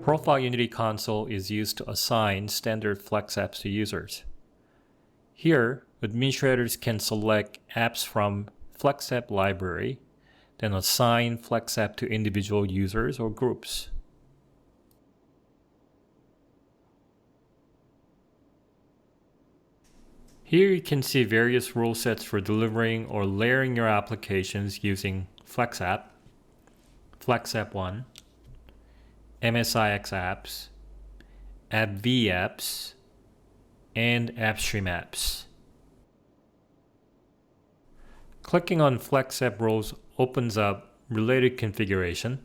ProfileUnity console is used to assign standard FlexApps to users. Here, administrators can select apps from FlexApp library, then assign FlexApp to individual users or groups. Here you can see various rule sets for delivering or layering your applications using FlexApp, FlexApp 1, MSIX apps, AppV apps, and AppStream apps. Clicking on FlexApp roles opens up related configuration.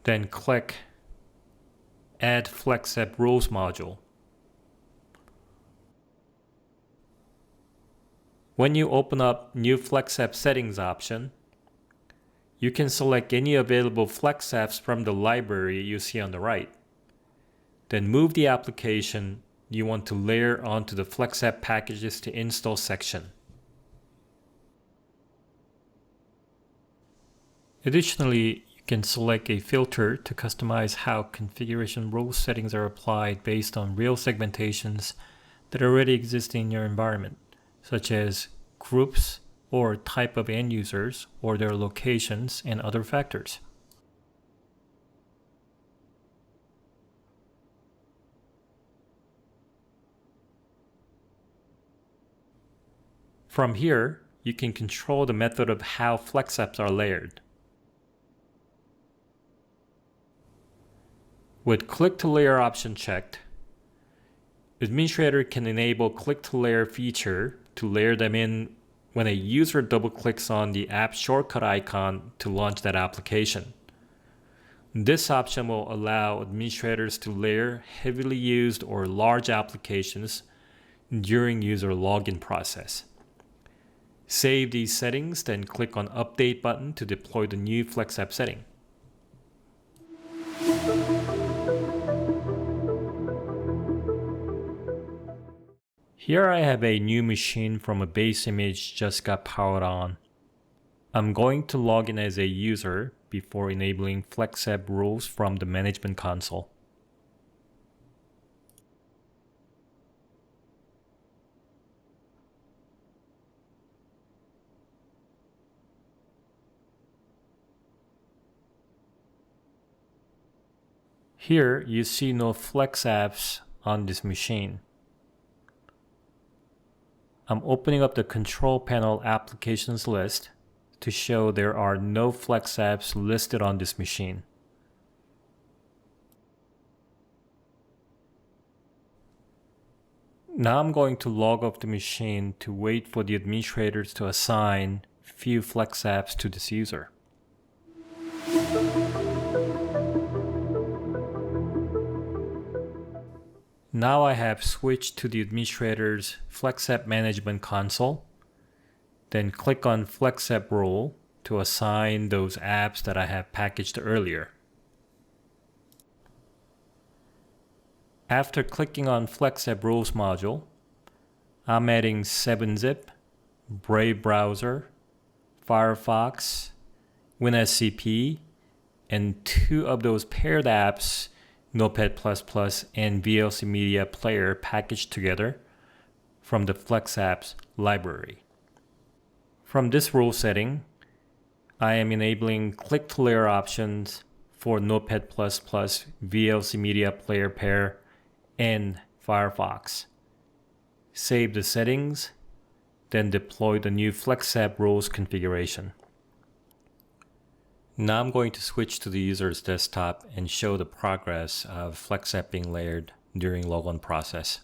Then click Add FlexApp Roles module. When you open up New FlexApp Settings option, you can select any available FlexApps from the library you see on the right. Then move the application you want to layer onto the FlexApp Packages to Install section. Additionally, you can select a filter to customize how configuration role settings are applied based on real segmentations that already exist in your environment, such as groups or type of end users or their locations and other factors. From here, you can control the method of how FlexApps are layered. With Click to Layer option checked, administrator can enable Click to Layer feature to layer them in when a user double-clicks on the app shortcut icon to launch that application. This option will allow administrators to layer heavily used or large applications during user login process. Save these settings, then click on Update button to deploy the new FlexApp setting. Here I have a new machine from a base image just got powered on. I'm going to log in as a user before enabling FlexApp rules from the management console. Here you see no FlexApps on this machine. I'm opening up the control panel applications list to show there are no FlexApps listed on this machine. Now I'm going to log off the machine to wait for the administrators to assign few FlexApps to this user. Now I have switched to the administrator's FlexApp Management Console. Then click on FlexApp Role to assign those apps that I have packaged earlier. After clicking on FlexApp Roles module, I'm adding 7-Zip, Brave Browser, Firefox, WinSCP, and 2 of those paired apps, Notepad++ and VLC Media Player packaged together from the FlexApps library. From this rule setting, I am enabling Click to Layer options for Notepad++, VLC Media Player pair, and Firefox. Save the settings, then deploy the new FlexApp rules configuration. Now I'm going to switch to the user's desktop and show the progress of FlexApp being layered during logon process.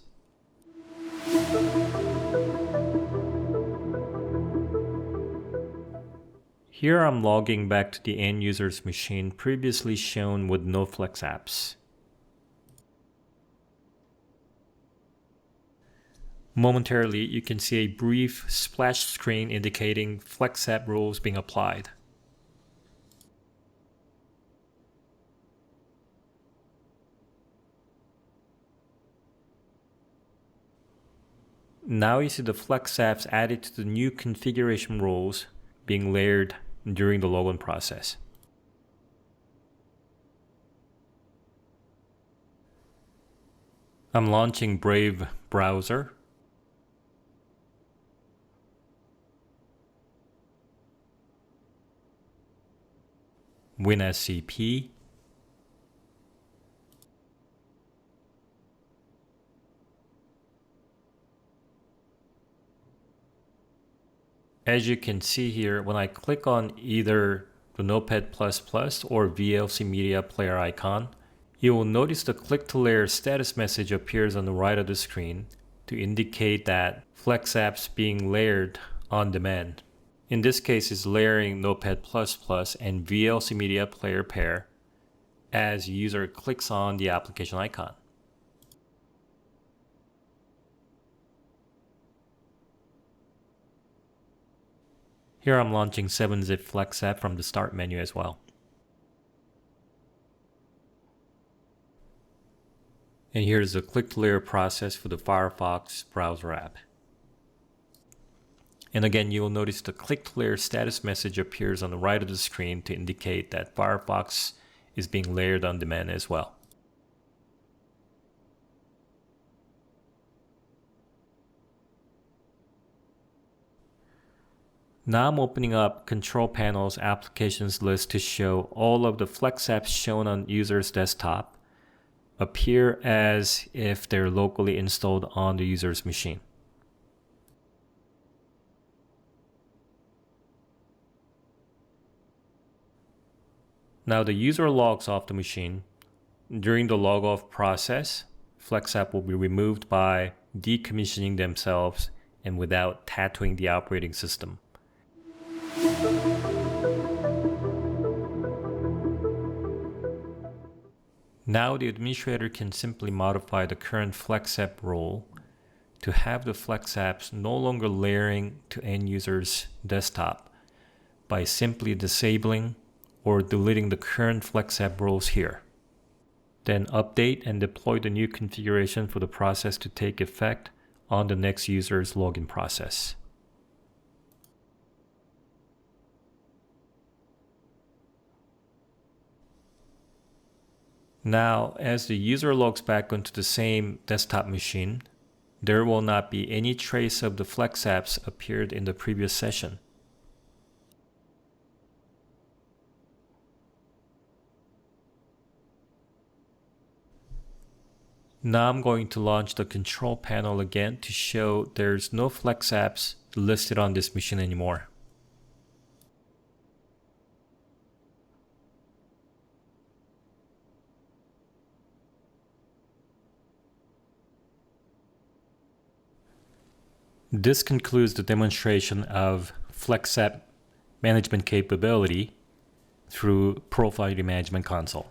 Here I'm logging back to the end user's machine previously shown with no FlexApps. Momentarily, you can see a brief splash screen indicating FlexApp rules being applied. Now you see the FlexApps added to the new configuration roles being layered during the logon process. I'm launching Brave browser. WinSCP. As you can see here, when I click on either the Notepad++ or VLC Media Player icon, you will notice the click to layer status message appears on the right of the screen to indicate that FlexApp's being layered on demand. In this case, it's layering Notepad++ and VLC Media Player pair as user clicks on the application icon. Here I'm launching 7-zip FlexApp from the Start menu as well. And here's the click-to-layer process for the Firefox browser app. And again, you will notice the click-to-layer status message appears on the right of the screen to indicate that Firefox is being layered on demand as well. Now I'm opening up Control Panel's applications list to show all of the FlexApps shown on user's desktop appear as if they're locally installed on the user's machine. Now the user logs off the machine. During the log off process, FlexApp will be removed by decommissioning themselves and without tattooing the operating system. Now the administrator can simply modify the current FlexApp role to have the FlexApps no longer layering to end user's desktop by simply disabling or deleting the current FlexApp roles here. Then update and deploy the new configuration for the process to take effect on the next user's login process. Now, as the user logs back onto the same desktop machine, there will not be any trace of the FlexApps appeared in the previous session. Now I'm going to launch the control panel again to show there's no FlexApps listed on this machine anymore. This concludes the demonstration of FlexApp management capability through ProfileUnity Management Console.